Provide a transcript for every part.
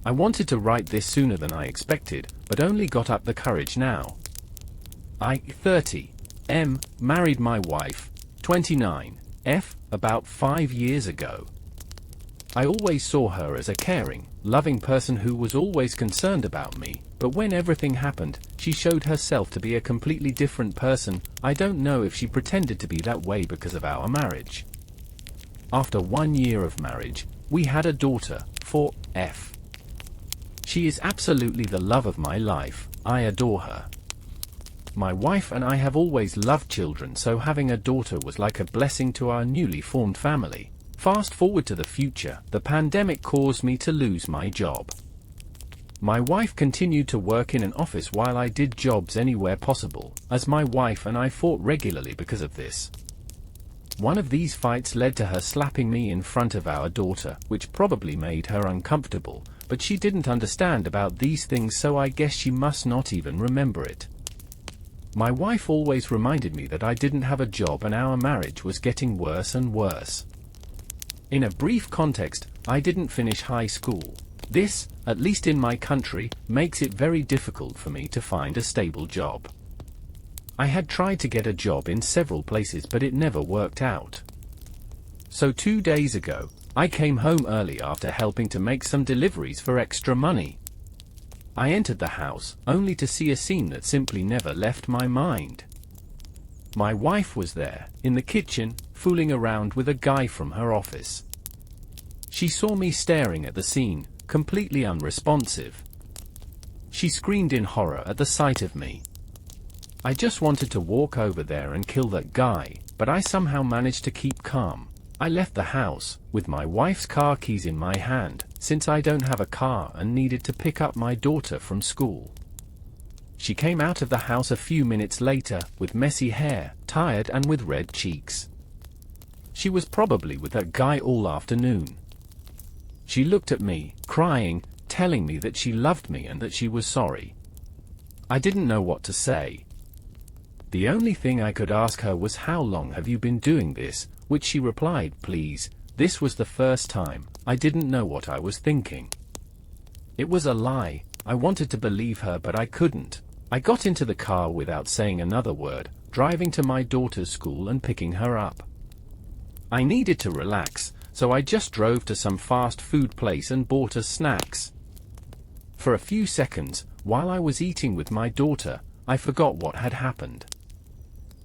I wanted to write this sooner than I expected, but only got up the courage now. I, 30, M, married my wife, 29, F, about 5 years ago. I always saw her as a caring, loving person who was always concerned about me, but when everything happened, she showed herself to be a completely different person. I don't know if she pretended to be that way because of our marriage. After 1 year of marriage, we had a daughter, 4, F. She is absolutely the love of my life. I adore her. My wife and I have always loved children, so having a daughter was like a blessing to our newly formed family. Fast forward to the future, the pandemic caused me to lose my job. My wife continued to work in an office while I did jobs anywhere possible, as my wife and I fought regularly because of this. One of these fights led to her slapping me in front of our daughter, which probably made her uncomfortable, but she didn't understand about these things, so I guess she must not even remember it. My wife always reminded me that I didn't have a job and our marriage was getting worse and worse. In a brief context, I didn't finish high school. This, at least in my country, makes it very difficult for me to find a stable job. I had tried to get a job in several places, but it never worked out. So 2 days ago, I came home early after helping to make some deliveries for extra money. I entered the house, only to see a scene that simply never left my mind. My wife was there, in the kitchen, fooling around with a guy from her office. She saw me staring at the scene, completely unresponsive. She screamed in horror at the sight of me. I just wanted to walk over there and kill that guy, but I somehow managed to keep calm. I left the house, with my wife's car keys in my hand, since I don't have a car and needed to pick up my daughter from school. She came out of the house a few minutes later, with messy hair, tired and with red cheeks. She was probably with that guy all afternoon. She looked at me, crying, telling me that she loved me and that she was sorry. I didn't know what to say. The only thing I could ask her was, "How long have you been doing this?" Which she replied, "Please." This was the first time. I didn't know what I was thinking. It was a lie. I wanted to believe her, but I couldn't. I got into the car without saying another word, driving to my daughter's school and picking her up. I needed to relax, so I just drove to some fast food place and bought us snacks. For a few seconds, while I was eating with my daughter, I forgot what had happened.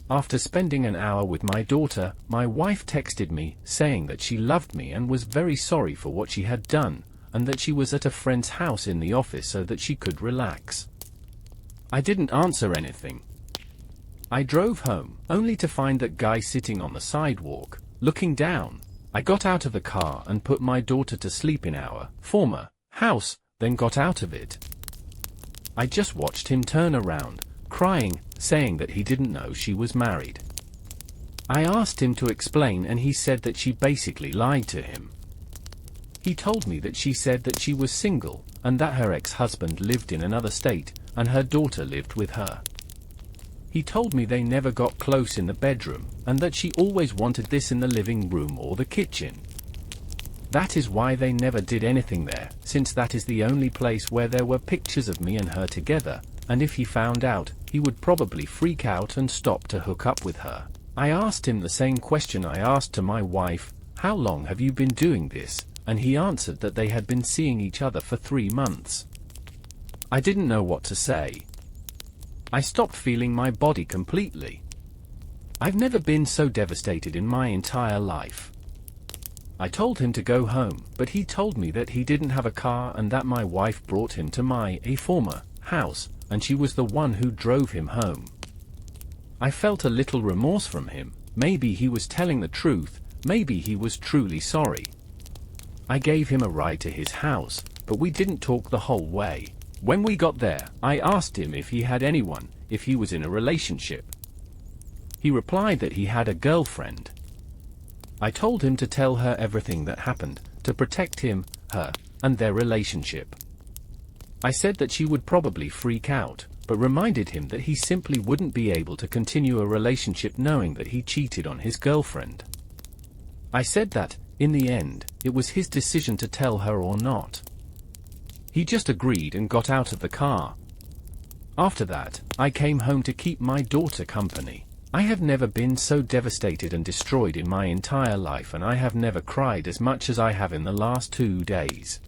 After spending an hour with my daughter, my wife texted me, saying that she loved me and was very sorry for what she had done, and that she was at a friend's house in the office so that she could relax. I didn't answer anything. I drove home, only to find that guy sitting on the sidewalk, looking down. I got out of the car and put my daughter to sleep in our former house, then got out of it. I just watched him turn around, crying, saying that he didn't know she was married. I asked him to explain and he said that she basically lied to him. He told me that she said that she was single, and that her ex-husband lived in another state, and her daughter lived with her. He told me they never got close in the bedroom, and that she always wanted this in the living room or the kitchen. That is why they never did anything there, since that is the only place where there were pictures of me and her together, and if he found out, he would probably freak out and stop to hook up with her. I asked him the same question I asked to my wife, "How long have you been doing this?" And he answered that they had been seeing each other for 3 months. I didn't know what to say. I stopped feeling my body completely. I've never been so devastated in my entire life. I told him to go home, but he told me that he didn't have a car and that my wife brought him to my former house, and she was the one who drove him home. I felt a little remorse from him. Maybe he was telling the truth, maybe he was truly sorry. I gave him a ride to his house, but we didn't talk the whole way. When we got there, I asked him if he had anyone, if he was in a relationship. He replied that he had a girlfriend. I told him to tell her everything that happened, to protect him, her, and their relationship. I said that she would probably freak out, but reminded him that he simply wouldn't be able to continue a relationship knowing that he cheated on his girlfriend. I said that, in the end, it was his decision to tell her or not. He just agreed and got out of the car. After that, I came home to keep my daughter company. I have never been so devastated and destroyed in my entire life, and I have never cried as much as I have in the last 2 days.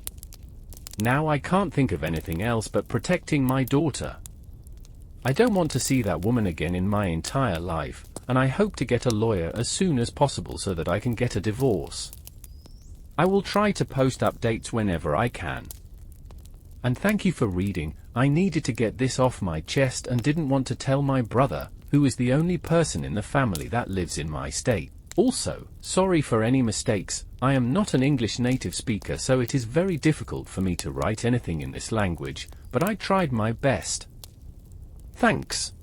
Now I can't think of anything else but protecting my daughter. I don't want to see that woman again in my entire life, and I hope to get a lawyer as soon as possible so that I can get a divorce. I will try to post updates whenever I can. And thank you for reading. I needed to get this off my chest and didn't want to tell my brother, who is the only person in the family that lives in my state. Also, sorry for any mistakes. I am not an English native speaker, so it is very difficult for me to write anything in this language, but I tried my best. Thanks.